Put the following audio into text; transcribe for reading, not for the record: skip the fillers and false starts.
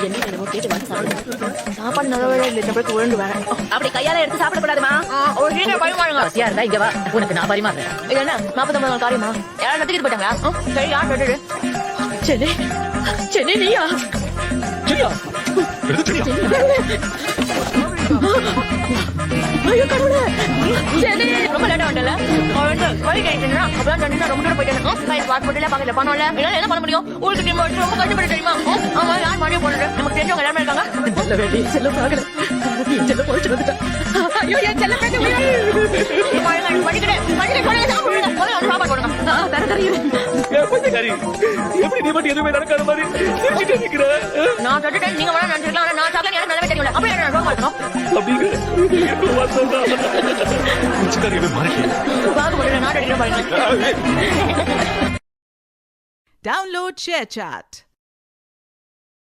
என்ன வேணுமோ கேட்டு வாங்கி சாப்பிடுங்க. சாப்பாடு நல்ல இல்லை, இந்த பிறகு உழண்டு வரேன். அப்படி கையால எடுத்து சாப்பிடக்கூடாதுமா. ஒரு சீக்கிரம் பரிமாறுங்க. பசியா இருந்தா இங்க வா, உனக்கு நான் பரிமாறேன். இது என்ன 49 நாள் காரியமா? யாராவது நத்திக்கிட்டு போயிட்டாங்களா? சரி, யார் நட்டுடு? சென்னை சென்னை நீயா? ஐயோ கடவுளே, சென்னை ரொம்ப லேட்டா வந்தல. வழி கேட்டேன்னா அப்பதான் தண்ணி ரொம்ப தூரம் போயிட்டேன். கையில் பாஸ்போர்ட்ல பக்கத்துல பணம்ல என்னால என்ன பண்ண முடியும்? ஊருக்கு திரும்ப ரொம்ப கஷ்டப்பட்டு தெரியுமா? ஆமா, யார் மழையை போடுறது? நமக்கு தெரிஞ்சவங்க எல்லாமே இருக்காங்க. செல்ல வேண்டி செல்ல பாக்கல, செல்ல போயிட்டு வந்துட்டேன். ஐயோ என் செல்ல பேச சாப்பாடு போடுங்க. தர தரீங்க. எப்படி நீ மட்டும் எதுவுமே நடக்காத மாதிரி நான் தொட்டுட்டேன், நீங்க வேணா நினைச்சிருக்கலாம். ஆனா நான் சாப்பிட எனக்கு நல்லவே தெரியல. அப்படி என்ன ரோகம் இருக்கும்? Download ShareChat.